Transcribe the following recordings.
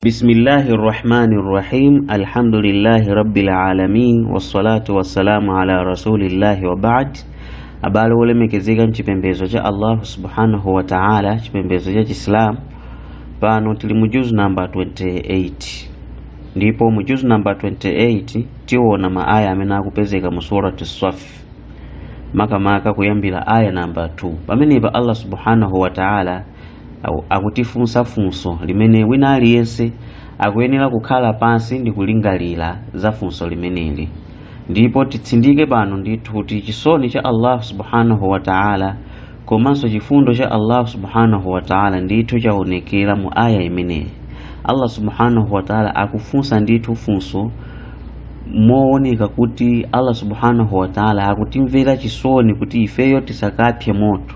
بسم الله الرحمن الرحيم الحمد لله رب العالمين والصلاة والسلام على رسول الله وبعد abale olemekezeka mchipembezo cha Allah subhanahu wa ta'ala chipembezo cha Islam pano tili mu juzu number 28 ndipo mu juzu number 28 tiona maaya amene akupezeka mu surati Saf makamaka kuyambira aya number 2 pamenepa Allah subhanahu wa ta'ala akutifunsa funso limene wina aliyense akuyenera kukhala pansi ndi kulingalira za funso limeneli ndipo titsindike pano ndithu kuti chisoni cha Allah subhanahu wa ta'ala komanso chifundo cha Allah subhanahu wa ta'ala ndithu chaonekera mu aya imeneyi. Allah subhanahu wa ta'ala akufunsa ndithu funso mooneka kuti Allah subhanahu wa ta'ala akutimvera chisoni kuti ifeyo tisakapye moto,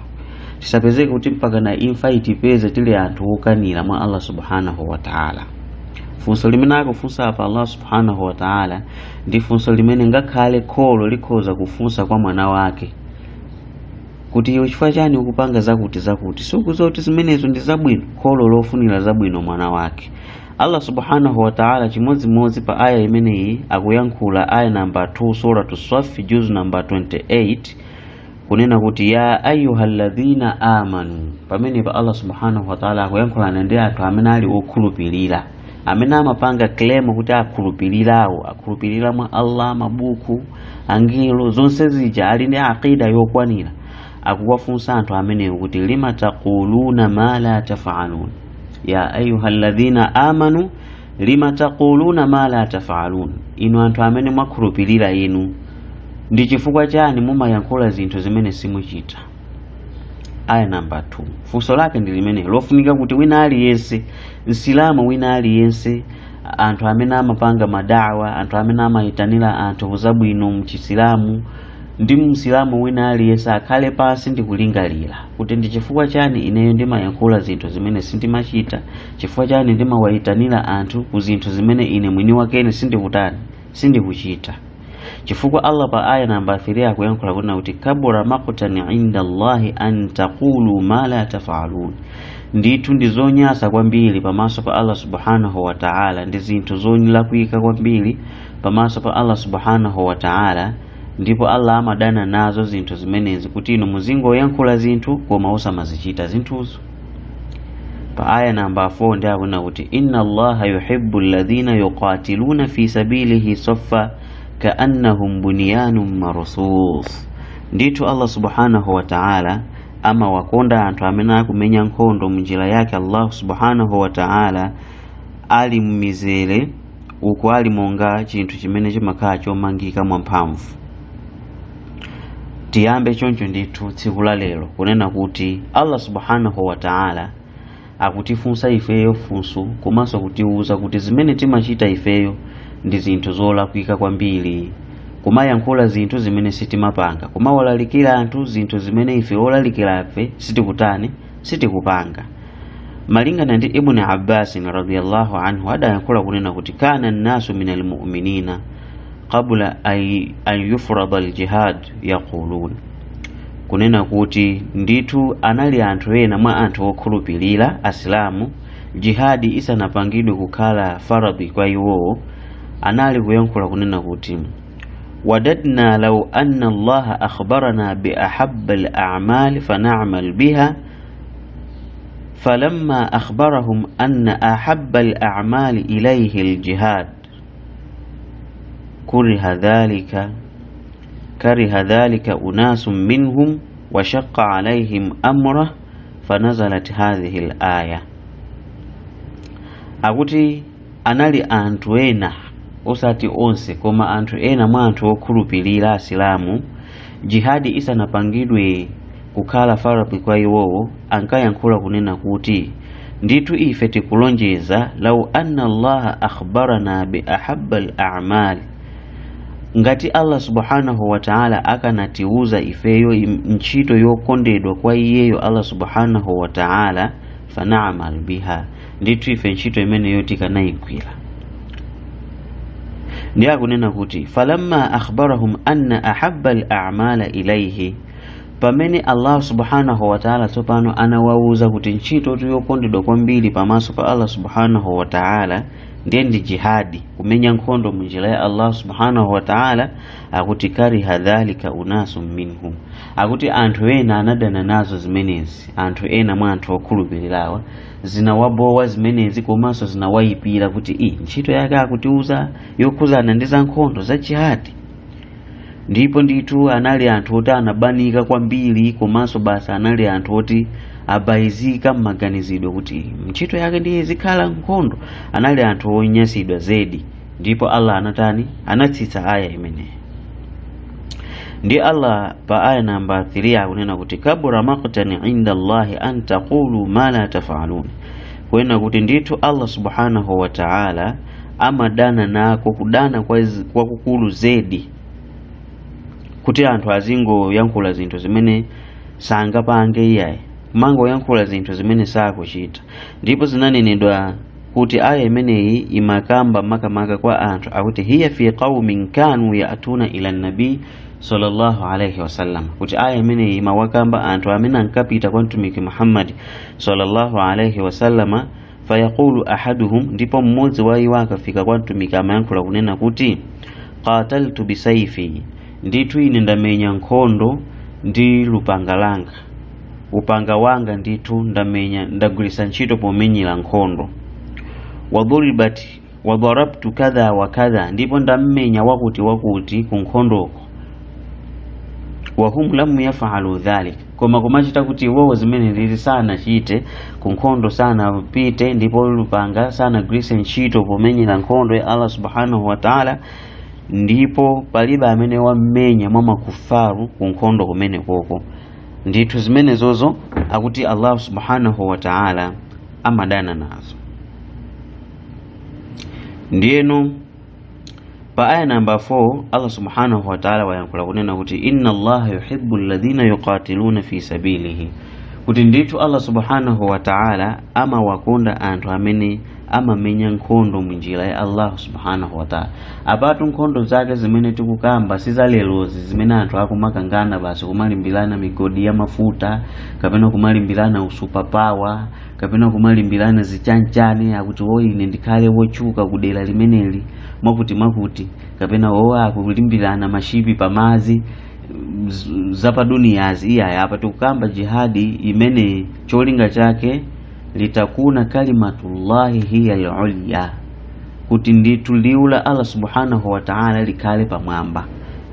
tisapezeke kuti mpaka na imfa itipeze tili anthu okanira mwa Allah subhanahu wa ta'ala. Funso limene akufunsa apa Allah subhanahu wa ta'ala ndi funso limene ngakhale kholo likhoza kufunsa kwa mwana wake kuti iwe chifukwa chani ukupanga zakuti sikudziwa kuti zimenezo ndi zabwino. Kholo lofunira zabwino mwana wake. Allah subhanahu wa ta'ala chimodzimodzi pa aya imeneyi akuyankhula aya number 2 suratu Saf juzu number 28 kunena kuti ya ayyuhalladhina amanu. Pamene pa Allah subhanahu wa ta'ala akuyankhulana ndi anthu amene ali okhulupirira, amene amapanga claim kuti akhulupirira mwa Allah, mabuku, angelo, zonse zija ali ndi aqida yokwanira. Akuwafunsa anthu amenewo kuti lima taquluna ma la taf'alun, ya ayyuhalladhina amanu lima taquluna ma la taf'alun. Inu anthu amene mwakhulupirira inu ndi chifukwa chani mumayankhula zinthu zimene simuchita. Aya number 2 funso lake ndi limene lofunika kuti wina aliyense msilamu, wina aliyense, anthu amene amapanga madawa, anthu amene amayitanira anthu kuzabwino mchisilamu, ndi msilamu wina aliyense akhale pansi ndi kulingalira kuti ndi chifukwa chani ineyo ndimayankhula zinthu zimene sindimachita, chifukwa chani ndimawayitanira anthu ku zinthu zimene ine mwini wakene sindikuchita. Chifukwa Allah pa aya namba 3 akuyankhula kuna kuti kabura maqtan inda Allahi an taqulu ma la taf'alun. Ndithu ndi zonyasa kwambiri pamaso pa Allah subhanahu wa ta'ala, ndi zinthu zolakwika kwambiri pamaso pa Allah subhanahu wa ta'ala, ndipo Allah amadana nazo zinthu zimenezi kuti inu muzingoyankhula zinthu koma osamazichita zinthuzo. Pa aya namba 4 ndi akuna kuti inna Allaha yuhibbu alladhina yuqatiluna fi sabilihi saffa ka'annahum bunyanun marsus. Ndithu Allah subhanahu wa ta'ala ama wakonda anthu amene akumenya nkhondo munjira yake Allah subhanahu wa ta'ala ali mmizere uku ali monga chinthu chimene chimakhala chomangika mwamphamvu. Tiyambe choncho ndithu tsiku la lero kunena kuti Allah subhanahu wa ta'ala akutifunsa ifeyo funso komanso kutiuza kuti zimene timachita ifeyo ndi zinthu zolakwika kwambiri, kumayankhula zinthu zimene sitimapanga, kumawalalikira anthu zinthu zimene ife olalikirafe sitikupanga. Malingana ndi Ibn Abbas radhiyallahu anhu adayankhula kunena kuti kana an-nasu minal mu'minina qabla an yufrada al-jihad yaqulun, kunena kuti ndithu anali anthu ena mwa anthu okhulupirira asilamu jihadi isanapangidwe kukhala faradhi kwa iwo, anali kuyankhula kunena kuti wadadna law anna Allah akhbarana bi ahabba al-a'mal fana'mal biha falamma akhbarahum anna ahabba al-a'mal ilayhi al-jihad kariha dhalika unasun minhum wa shaqqa alayhim amra fanazalat hadhihi al-aya. Akuti anali anthu ena, osati onse koma anthu ena mwa anthu okhulupirira asilamu, jihadi isanapangidwe kukhala faradhi kwa iwowo, ankayankhula kunena kuti ndithu ife tikulonjeza law anna Allah akhbarana bi ahabba al-a'mal, ngati Allah subhanahu wa ta'ala akanatiuza ifeyo ntchito yokondedwa kwa iyeyo Allah subhanahu wa ta'ala, fana'mal biha, ndithu ife ntchito imeneyo tikanayigwira. Ndiye akunena kuti falamma akhbarahum anna ahabba al-a'mala ilayhi, pamene Allah subhanahu wa ta'ala tsopano anawauza kuti ntchito yokondedwa kwambiri pamaso pa Allah subhanahu wa ta'ala ndiye ndi jihadi, kumenya nkhondo munjira ya Allah subhanahu wa ta'ala. Akuti kariha dhalika unasum minhum, akuti anthu ena anadana nazo zimenezi, anthu ena mwa anthu okhulupirirawa zinawabowa zimenezi, komanso zinawayipira kuti ntchito yake akutiuza yokhuzana ndi za nkhondo za jihadi. Ndipo ndithu anali anthu oti anabanika kwambiri, komanso basa anali anthu oti abayizika mmaganizidwe kuti ntchito yake ndiye zikhala nkhondo. Anali anthu onyasidwa zedi. Ndipo Allah anatsitsa aya imeneyi. Ndi Allah pa aya namba 3 akunena kuti kabura maqtan inda Allahi an taqulu ma la taf'alun, kwena kuti ndithu Allah subhanahu wa ta'ala amadana nako kudana kwa kukulu zedi, kuti anthu azingo yankhula zinthu zimene sangapange iyayi, mango yankhula zinthu zimene sakuchita. Ndipo zinanenedwa kuti aya imeneyi imakamba makamaka kwa anthu akuti hiya fi qaumin kanu ya'tuna ila nabi sallallahu alayhi wasallam, kuti aya imeneyi imawakamba anthu amene ankapita kwa mtumiki Muhammad sallallahu alayhi wasallama. Fayaqulu ahaduhum, ndipo mmodzi wa iwo akafika kwa mtumiki amayankhula kunena kuti qataltu bisayfi, ndithu ine ndamenya nkhondo ndi lupanga langa, upanga wanga ndithu ndagwirisa ntchito pomenyera nkhondo. Wadarabtu kadha wa kadha, ndipo ndammenya wakuti ku nkhondoko. Wahum lam yaf'alu dhalik, koma kumachita kuti iwo zimene ndizi sana chite ku nkhondo, sana pite ndipo lupanga sana gwirisa ntchito pomenyera nkhondo ya Allah subhanahu wa ta'ala. Ndipo palibe amene wammenya mwa makufaru ku nkhondo kumene koko. Ndithu zimene zozo akuti Allah subhanahu wa ta'ala amadana nazo. Ndiyeno pa aya namba 4 Allah subhanahu wa ta'ala wayankhula kunena kuti inna Allaha yuhibbu alladhina yuqatiluna fi sabilihi, kuti ndithu Allah subhanahu wa ta'ala amawakonda anthu amene amamenya nkhondo munjira ya Allah subhanahu wa ta'ala. Apatu nkhondo zake zimene tikukamba sizalelozi zimene anthu akumakangana basi kumalimbirana migodi ya mafuta, kapena kumalimbirana usupapawa, kapena kumalimbirana zichanchani akuti ine ndikhale wochuka kudera limeneli mwakuti, kapena akulimbirana mashipi pamazi zapa duniyazi. Iya apa tikukamba jihadi imene cholinga chake litakuna kalimatullahi hiya al-ulya, kuti ndithu liwu la Allah subhanahu wa ta'ala likhale pamwamba.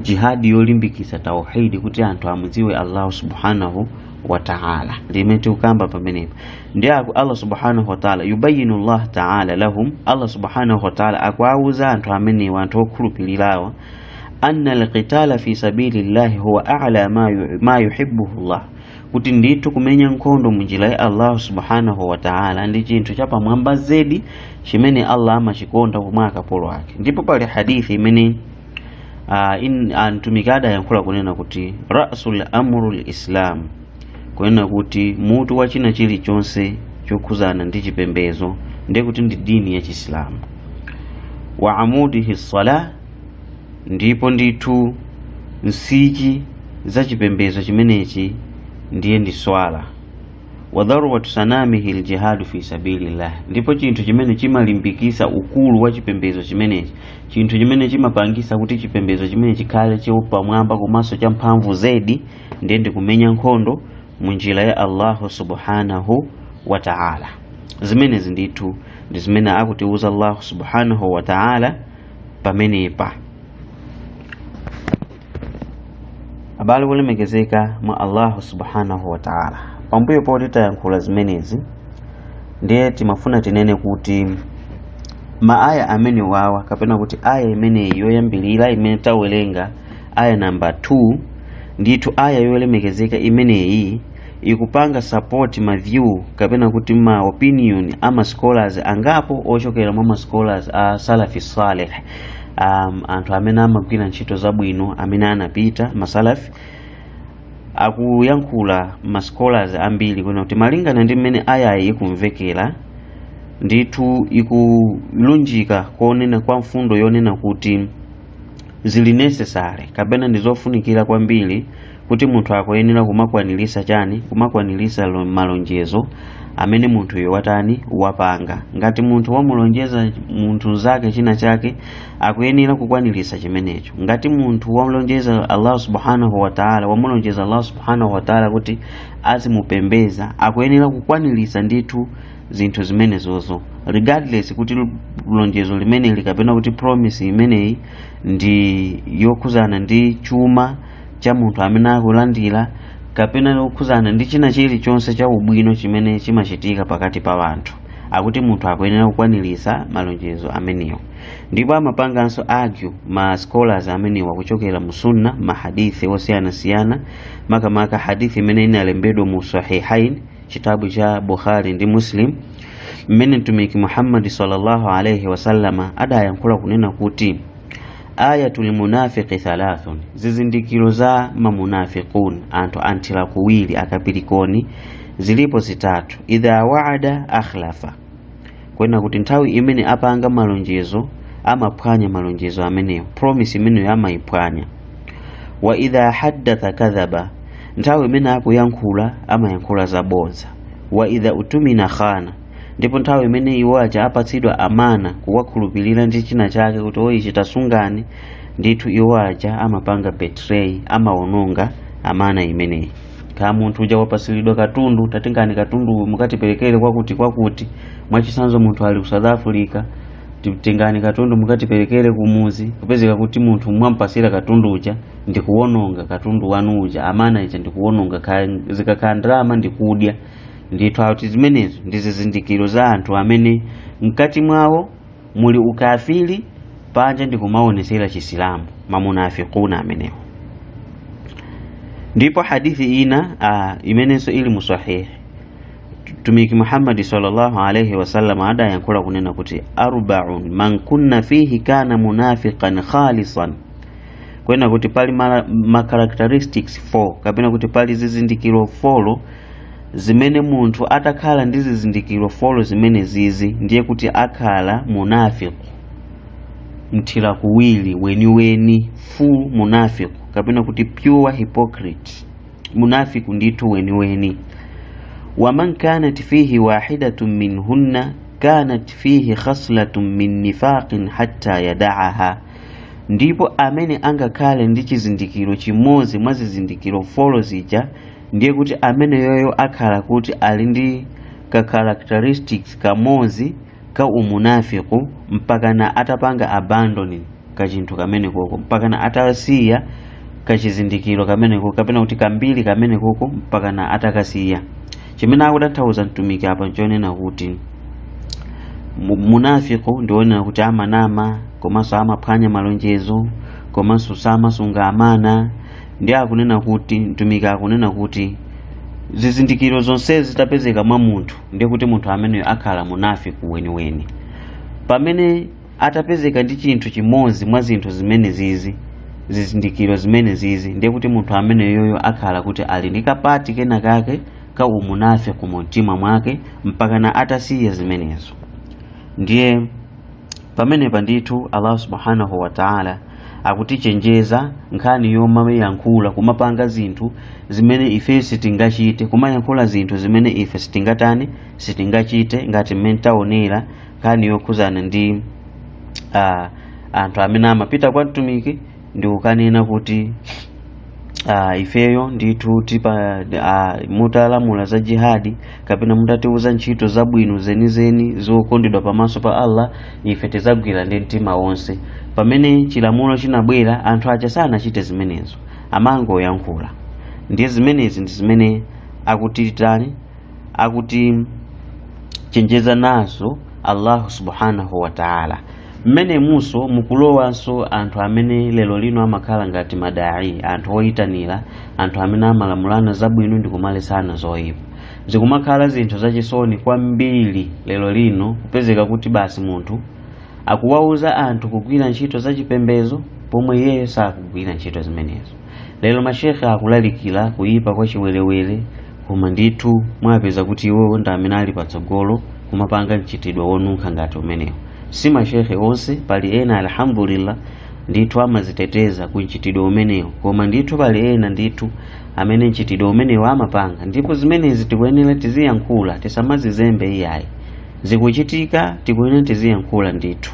Jihadi yolimbikisa tauhidi, kuti anthu amudziwe Allah subhanahu wa ta'ala, limene tikukamba pamenepo. Ndiye Allah subhanahu wa ta'ala yubayinu Allah ta'ala lahum, Allah subhanahu wa ta'ala akuwauza anthu amene anthu okhulupirirawa anna al-qitala fi sabilillahi huwa a'la ma yuhibbuhu Allah, kuti ndithu kumenya nkhondo munjira ya Allah subhanahu wa ta'ala ndi chinthu chapamwamba zedi chimene Allah amachikonda kumwa akapolo ake. Ndipo pali hadithi imene mtumiki adayankhula kunena kuti ra'sul amrul islam, kunena kuti mutu wa china chilichonse chokhuzana ndi chipembezo ndiye kuti ndi dini ya Chiislamu. Wa amudihi salah, ndipo ndithu nsichi za chipembezo chimenechi ndiye ndi swala. Wa dharwatu sanamihi aljihadu fi sabilillah, ndipo chinthu chimene chimalimbikisa ukulu wa chipembezo chimenechi, chinthu chimene chimapangisa kuti chipembezo chimene chikhale chopamwamba komanso cha mphamvu zedi ndiye ndi kumenya nkhondo munjira ya Allah subhanahu wa ta'ala. Zimenezi ndithu ndi zimene akutiuza Allah subhanahu wa ta'ala pamenepa. Abale wolemekezeka mwa Allah subhanahu wa ta'ala, pambuyo poti tayankhula zimenezi ndiye timafuna tinene kuti maaya amene wawa, kapena kuti aya imene yoyambilira imene tawerenga aya namba 2, ndithu aya yolemekezeka imeneyi ikupanga support ma view kapena kuti ma opinion ama scholars angapo ochokera mwa scholars a salafi salih, anthu amene amagwira ntchito zabwino amene anapita masalafi. Akuyankhula ma scholars ambiri kuna kuti malingana ndi mmene ayayi ikumvekera ndithu ikulunjika kuonena kwa mfundo yonena kuti zili necessary kapena ndizofunikira kwambiri kuti munthu akuyenera kumakwanilisa chani, kumakwanilisa malonjezo amene munthu yowatani wapanga. Ngati munthu wamulonjeza munthu zake china chake akuyenera kukwanilisa chimenecho. Ngati munthu wamulonjeza Allah subhanahu wa ta'ala, wamulonjeza Allah subhanahu wa ta'ala kuti azimupembeza, akuyenera kukwanilisa ndithu zinthu zimenezozo, regardless kuti lonjezo limene likapena kuti promise imeneyi ndi yokhuzana ndi chuma cha munthu amene akulandira, kapena yokhuzana ndi china chilichonse cha ubwino chimene chimachitika pakati pa anthu, akuti munthu akuyenera kukwanilisa malonjezo amenewo. Ndipo amapanganso argue ma scholars amenewa kuchokera mu sunna, mahadithi osiyanasiyana, makamaka hadithi imene inalembedwa mu sahihain, chitabu cha Bukhari ndi Muslim, mmene mtumiki Muhammad sallallahu alayhi wasallama adayankhula kunena kuti ayatul munafiqi thalathun, zizindikiro za mamunafiqun, anthu anthila kuwiri akapirikoni, zilipo zitatu. Idha wa'ada akhlafa, kwena kuti nthawi imene apanga malonjezo amaphwanya malonjezo ameneyo, promise imeneyo amayiphwanya. Wa idha haddatha kadhaba, nthawi imene akuyankhula amayankhula zabodza. Wa idha utumina khana, ndipo nthawi imene iwaja apatsidwa amana kuwakhulupirira ndi china chake kuti oyi chitasungani, ndithu iwaja amapanga betray, amawononga amana imeneyi. Kama munthu uja wapasilidwa katundu, tatingani katundu mukatiperekere kwakuti, mwachisanzo munthu ali ku South Africa, tingani katundu mukatiperekere kumuzi, kupezeka kuti munthu mwampasira katundu uja ndikuwononga katundu wanu uja, amana ija ndikuwononga, zikakhala ndalama ndikudya. Ndithu auti zimenezo ndi zizindikiro za anthu amene mkati mwawo muli ukafiri, panja ndikumaonesera chisilamu, mamunafiquna amenewo. Ndipo hadithi ina imenenso ili musahih, tumiki Muhammad sallallahu alayhi wasallam adayankhula kunena kuti arba'un man kunna fihi kana munafiqan khalisan, kwena kuti pali ma characteristics 4, kapena kuti pali zizindikiro 4 zimene munthu atakhala ndi zizindikiro 4 zimene zizi, ndiye kuti akhala munafiq, mthila kuwiri weni full munafiq, kapena kuti pure hypocrite, munafiku ndithu weni. Wa man kanat fihi wahidatun minhunna kanat fihi khaslatun min nifaqin hatta yada'aha, ndipo amene angakhale ndi chizindikiro chimodzi mwa zizindikiro 4 zija, ndiye kuti amene yoyo akhala kuti ali ndi ka characteristics kamodzi ka umunafiku, mpaka na atapanga abandoning ka chinthu kamene koko, mpaka na atasiya ka chizindikiro kamene koko, kapena kuti kambiri kamene koko mpaka na atakasiya. Chimene akutanthauza mtumiki apa nchonena kuti munafiku ndionena kuti amanama, komanso amaphwanya malonjezo, komanso samasunga amana. Ndiye akunena kuti mtumiki akunena kuti zizindikiro zonse zitapezeka mwa munthu, ndiye kuti munthu ameneyo akhala munafiku weni. Pamene atapezeka ndi chinthu chimodzi mwa zinthu zimene zizi, zizindikiro zimene zizi, ndiye kuti munthu ameneyo yoyo akhala kuti ali ndi kapati kena kake ka umunafiku mu mtima mwake, mpaka na atasiya zimenezo. Ndiye pamenepa ndithu Allah subhanahu wa ta'ala akutichenjeza nkhani yoma yankhula kumapanga zinthu zimene ife sitingachite, kumayankhula zinthu zimene ife sitingachite, ngati mmene taonera nkhani yokhuzana ndi anthu amene amapita kwa mtumiki ndi kukanena kuti ifeyo ndithu tipa mutalamula za jihadi, kapena mutatiuza ntchito zabwino zenizeni zokondedwa pamaso pa Allah, ife tizagwira ndi mtima wonse. Pamene chilamulo chinabwera, anthu aja sanachite zimenezo, amangoyankhula. Ndiye zimenezi ndi zimene akuti chenjeza nazo Allah subhanahu wa ta'ala. Mmene muso mukulowanso anthu amene lero lino amakhala ngati madai, anthu oyitanira, anthu amene amalamulana zabwino ndi kumalesana zoyipa. Zikumakhala zinthu zachisoni kwambiri lero lino, kupezeka kuti basi munthu akuwauza anthu kugwira ntchito zachipembezo pomwe iye sakugwira ntchito zimenezo. Lero mashekhe akulalikira kuyipa kwa chiwerewere, koma ndithu mwapeza kuti iwo ndi amene ali patsogolo kumapanga mchitidwe wonunkha ngati umenewo. Si mashekhe onse, pali ena alhamdulillah ndithu amaziteteza ku mchitidwe umenewo, koma ndithu pali ena ndithu amene mchitidwe umenewo amapanga. Ndipo zimenezi tikuyenera tiziyankhula, tisamazizembe iyayi. Zikuchitika tikuyenera tiziyankhula ndithu.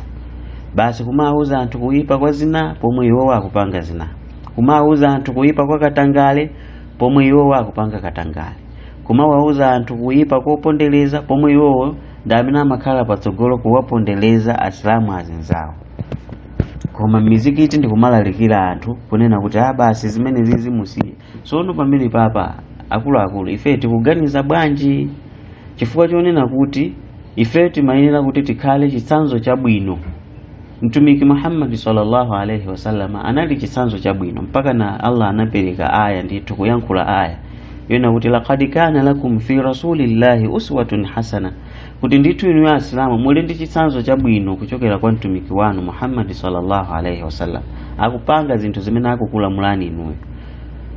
Basi kumauza anthu kuyipa kwa zina pomwe iwo akupanga zina, kumauza anthu kuyipa kwa katangale pomwe iwo akupanga katangale, kumawauza anthu kuyipa kopondereza pomwe iwo ndi amene amakhala patsogolo kuwapondereza asilamu azinzawo. Koma mizikiti ndikumalalikira anthu kunena kuti basi zimene zizimusiye. Sono pamene papa akuluakulu ife tikuganiza bwanji? Chifukwa chonena kuti ife timayenera kuti tikhale chitsanzo chabwino. Mtumiki Muhammad sallallahu alaihi wasallam anali chitsanzo chabwino mpaka na Allah anapereka aya ndithu kuyankhula aya yona kuti laqad kana lakum fi rasulillahi uswatun hasana, kuti ndithu inu asilamu muli ndi chitsanzo chabwino kuchokera kwa mtumiki wanu Muhammad sallallahu alaihi wasallam, akupanga zinthu zimene akukulamulani inuyo.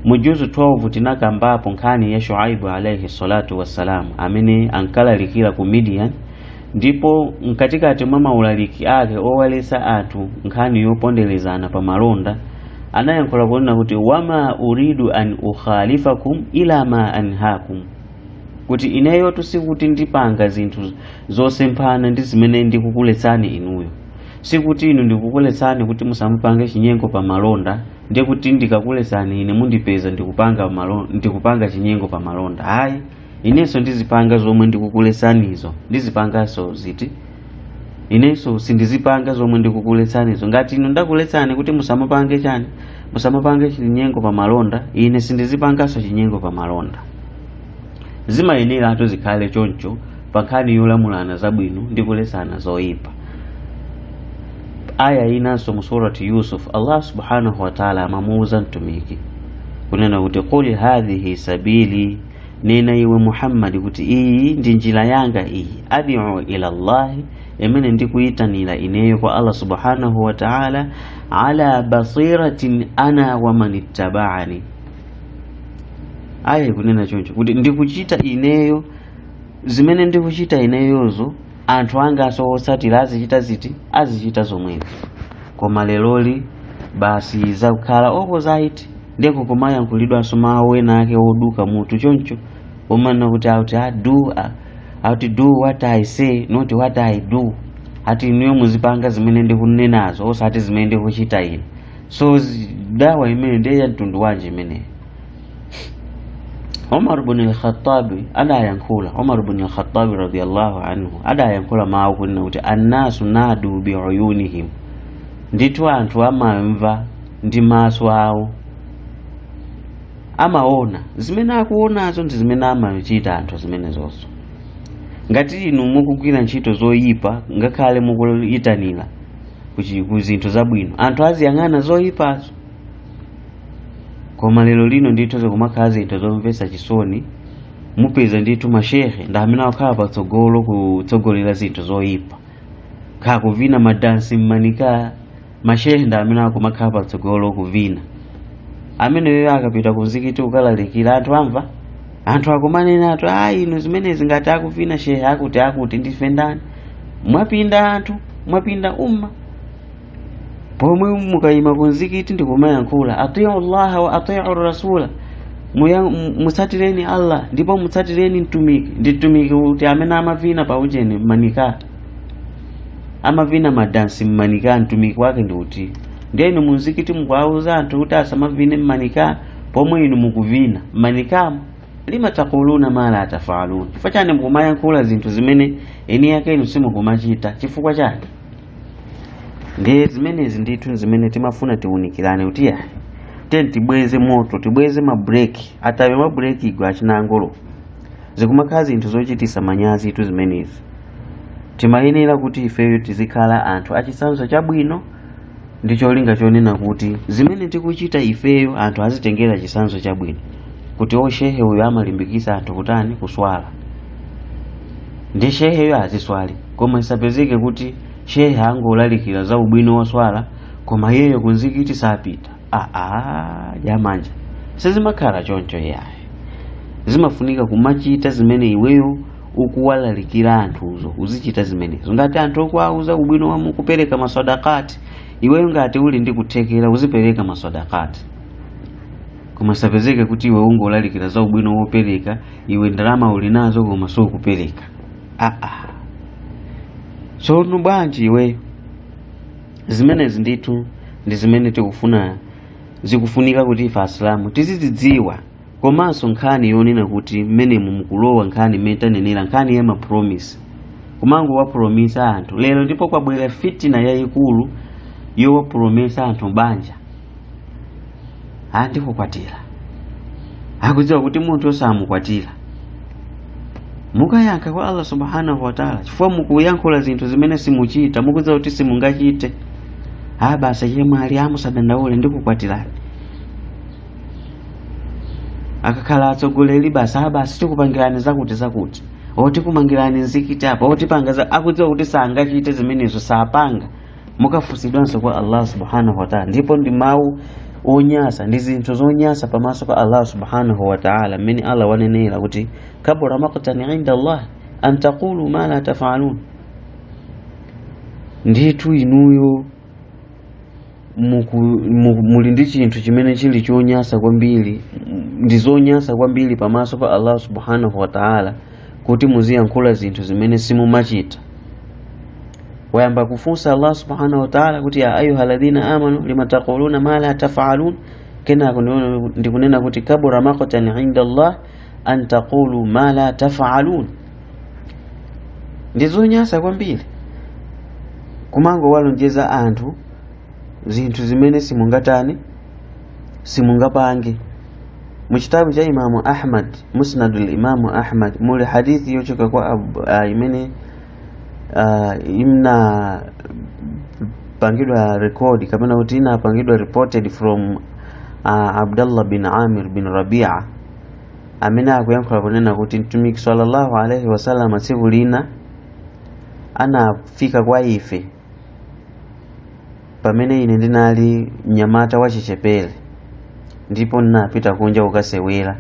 Mujuzu 12 tinakambapo nkhani ya Shuaibu alaihi salatu wassalam amene ankalalikira ku Midian, ndipo mkatikati mwa maulaliki ake owalesa anthu nkhani yoponderezana pa malonda anayankhula kunena kuti wama uridu an ukhalifakum ila ma anhakum, kuti ineyo sikuti ndipanga zinthu zosemphana ndi zimene ndikukuletsani inuyo. Sikuti inu ndikukuletsani kuti musamupange chinyengo pa malonda ndiye kuti ndikakuletsani ine mundipeza ndikupanga chinyengo pa malonda. Hayi, inenso ndizipanga zomwe ndikukuletsanizo, ndizipangaso ziti. Inenso sindizipanga zomwe ndikukuletsanizo. Ngati inu ndakuletsani kuti musamupange chani, musamupange chinyengo pa malonda, ine sindizipangaso chinyengo pa malonda. Zimayenera atu zikhale choncho pa nkhani yolamulana zabwino ndi kuletsana zoyipa. Aya inanso mu surati Yusuf Allah subhanahu wa ta'ala amamuuza mtumiki kunena kuti qul hadhihi sabili, nena iwe Muhammad kuti iyi ndi njira yanga iyi, ad'u ila Allah, imene ndikuyitanira ineyo kwa Allah subhanahu wa ta'ala, ala basiratin ana wa man ittaba'ani. Aya kunena choncho kuti ndikuchita ineyo zimene ndikuchita ineyozo anthu anga osatira azichita ziti, azichita zomwezo. Koma leloli basi zakukhala opposite, ndeko kumayankhulidwa mawu ena ake oduka mutu choncho, umana kuti do what I say not what I do. Ati niyo muzipanga zimene ndikunenazo osati zimene ndikuchita ine. So dawa imene ndiye mtundu wanje imene. Umar ibn al-Khattab adayankhula, Umar ibn al-Khattab radiyallahu anhu adayankhula mawu kunena kuti annasu nadu bi'uyunihim, ndithu anthu amamva ndi maso awo, amaona zimene akuonazo ndi zimene amachita anthu zimene zonso. Ngati inu mukugwira ntchito zoyipa ngakhale mukuyitanira ku zinthu zabwino, anthu aziyang'ana zoyipazo. Koma lero lino ndithu zokumakhala zinthu zomvetsa chisoni, mupeza ndithu mashehe ndi amene akhala patsogolo kutsogolera zinthu zoyipa, kha kuvina madansi mmanika, mashehe ndi amene akumakhala patsogolo kuvina. Amene yoyo akapita ku mzikiti ukalalikira anthu amva, anthu akumanena atu inu zimenezi ngati akuvina shehe akuti ndife ndani, mwapinda anthu, mwapinda umma. Pomwe mukayima ku mzikiti ndikumayankhula ati'u Allah wa ati'u rasula, musatireni Allah ndipo musatireni mtumiki. Ndi mtumiki kuti amene amavina pa ujeni mmanika, amavina madansi mmanika, mtumiki wake ndi kuti ndiye inu muzikiti mukwauza anthu kuti asamavine mmanika pomwe inu mukuvina mmanikamo. Lima taquluna ma la tafalun, chifukwa chani mukumayankhula zinthu zimene eni yake inu simukumachita? Chifukwa chani? Ndiye zimenezi ndithu zimene timafuna tiunikirane kuti tibweze moto, tibweze mabreki, atawe mabreki igwa chinangolo. Zikumakhala zinthu zochitisa manyazi itu zimenezi. Timayenera kuti ifeyo tizikhala anthu achitsanzo chabwino, ndicho linga chonena kuti zimene tikuchita ifeyo anthu azitengera chitsanzo chabwino, kuti shehe uyo amalimbikisa anthu kutani kuswala, ndi shehe uyo aziswali. Koma isapezeke kuti shehe angolalikira za ubwino wa swala koma yeyo kunzikiti sapita. Jamanja sizimakhala choncho yaye. Zimafunika kumachita zimene iweyo ukuwalalikira anthuzo, uzichita zimenezo. Ngati anthu okuauza ubwino wa mukupereka masadakati, iweyo ngati uli ndi kuthekera uzipereka maswadakati, koma sapezeke kuti iwe ungolalikira za ubwino wopereka, iwe ndalama uli nazo koma sukupereka. Tsono bwanji iweyo zimenezi ndithu ndi zimene tikufuna zikufunika kuti ife Asilamu tizidziwa, komanso nkhani yonena kuti mmenemu mukulowa nkhani imene tanenera nkhani ya mapromise, kumango wapromisa anthu. Lero ndipo kwabwera fitina yayikulu yowapromisa anthu banja ndikukwatira, akudziwa kuti munthu osamukwatira mukayankha kwa Allah subhanahu wa ta'ala chifukwa mukuyankhula zinthu zimene simuchita, mukudziwa kuti simungachite. Basa chemwe ali amusadandaule ndikukwatirani, akakhala atsogoleri basa basi tikupangirani zakuti otikumangirani nzikiti apa otipanga akudziwa kuti sangachite zimenezo sapanga. Mukafusidwanso kwa Allah subhanahu wa ta'ala, ndipo ndi mawu onyasa, ndi zinthu zonyasa pamaso pa Allah subhanahu wa ta'ala, mmene Allah wanenera kuti kabura maqtan inda Allah an taqulu ma la taf'alun. Ndithu inuyo muli ndi chinthu chimene chili chonyasa kwambiri, ndi zonyasa kwambiri pamaso pa Allah subhanahu wa ta'ala kuti muziyankhula zinthu zimene simumachita. Wayamba kufunsa Allah subhanahu wa ta'ala kuti ya ayuha alladhina amanu lima taquluna ma la taf'alun, kenako ndikunena kuti kabura maqtan inda Allah an taqulu ma la taf'alun. Ndi zonyasa kwambiri kumango walonjeza anthu zinthu zimene simungapange. Mu kitabu cha Imamu Ahmad, Musnadul Imamu Ahmad, muli hadithi yochoka kwa imene imna pangidwa record kapena kuti ina pangidwa reported from Abdullah bin Amir bin Rabi'a, amene akuyankhula kunena kuti Mtumiki sallallahu alaihi wasallam tsiku lina anafika kwa ife pamene ine ndinali mnyamata wachichepere, ndipo ndinapita kunja kukasewera.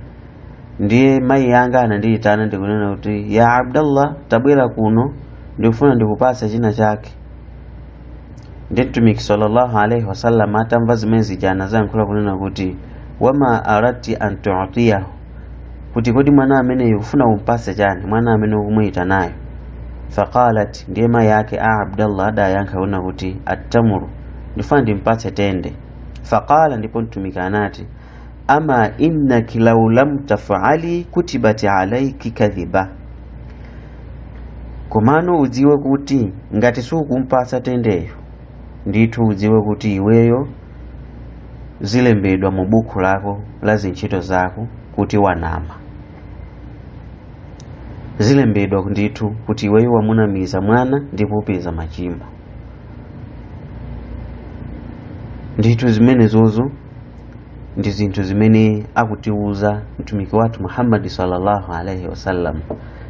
Ndiye mayi yanga anandiyitana ndikunena kuti ya Abdullah, tabwera kuno ndikufuna ndikupasa china chake. Ndiye Mtumiki sallallahu alaihi wasallam atamva zimene zijana zankhula kunena kuti wama arati an tu'tiyahu, kuti kodi mwana amene ufuna umpase chani, mwana amene ukumuyita nayo. Faqalat, ndiye mayi yake Abdullah adayankha kunena kuti at-tamru, ndifuna ndimpase tende. Faqala, ndipo Mtumiki anati ama innaki law lam taf'ali kutibati alayki kadhiba, komano udziwe kuti ngati sukumpasa tendeyo ndithu udziwe kuti iweyo zilembedwa mu buku lako la zintchito zako kuti wanama. Zilembedwa ndithu kuti iweyo wamunamiza mwana ndipo upeza machimo. Ndithu zimene zozo ndi zinthu zimene akutiuza mtumiki wathu Muhammad sallallahu alaihi wasallam.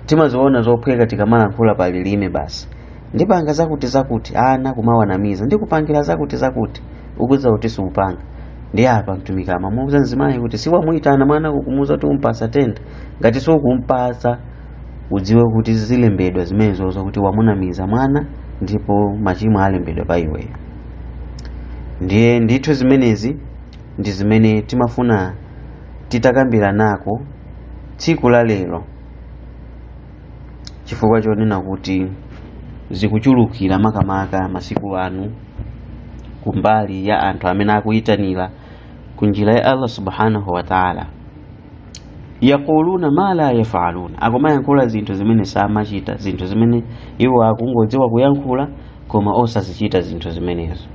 Timaziona zophweka tikamalankhula palilime basi, ndipanga zakuti ana kumawanamiza, ndikupangira zakuti ukuza kuti siupanga. Ndi apa mtumiki amamuuza mzimayi kuti siwamuyitana mwana kukumuza kuti umpasa tende, ngati sukumpasa udziwe kuti zilembedwa zimene zozo kuti wamunamiza mwana ndipo machimo alembedwa pa iweyo. Ndiye ndithu zimenezi ndi zimene timafuna titakambira nako tsiku la lero, chifukwa chonena kuti zikuchulukira makamaka masiku anu kumbali ya anthu amene akuyitanira kunjira ya Allah subhanahu wa ta'ala. Yaquluna ma la yaf'alun, akumayankhula zinthu zimene samachita, zinthu zimene iwo akungodziwa kuyankhula koma osazichita zinthu zimenezo.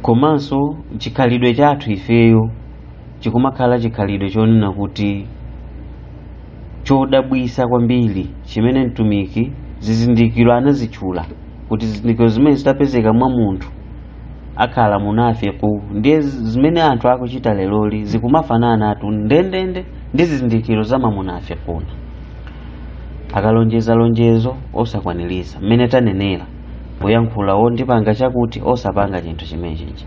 Komanso chikhalidwe chathu ifeyo chikumakhala chikhalidwe chonena kuti chodabwisa kwambiri, chimene mtumiki zizindikiro anazitchula kuti zizindikiro zimene zitapezeka mwa munthu akhala munafiku, ndiye zimene anthu akuchita leloli zikumafanana atu ndendende ndi zizindikiro za mamunafikuna. Akalonjeza lonjezo osakwaniriza, mmene tanenera kuyankhula ondipanga chakuti osapanga chinthu chimene chichi.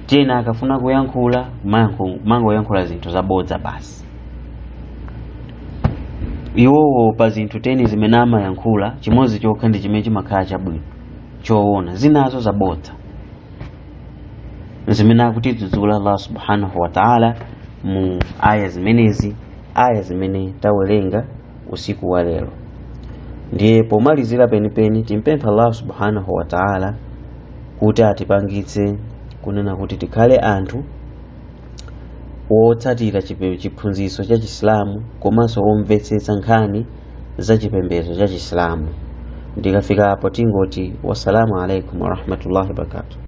Tena akafuna kuyankhula mango yankhula zinthu zabodza basi. Iwowo pa zinthu 10 zimene amayankhula chimodzi chokha ndi chimene chimakhala chabwino choona, zinazo zabodza. zimene akutidzudzula Allah subhanahu wa ta'ala mu aya zimenezi, aya zimene tawerenga usiku wa lero. Ndiye pomalizira penipeni timpempha Allah subhanahu wa ta'ala kuti atipangitse kunena kuti tikhale anthu wotsatira chiphunzitso cha Chisilamu komanso omvetsetsa nkhani za chipembedzo cha Chisilamu. Ndikafika apo tingoti wassalamu alaikum warahmatullahi wabarakatuh.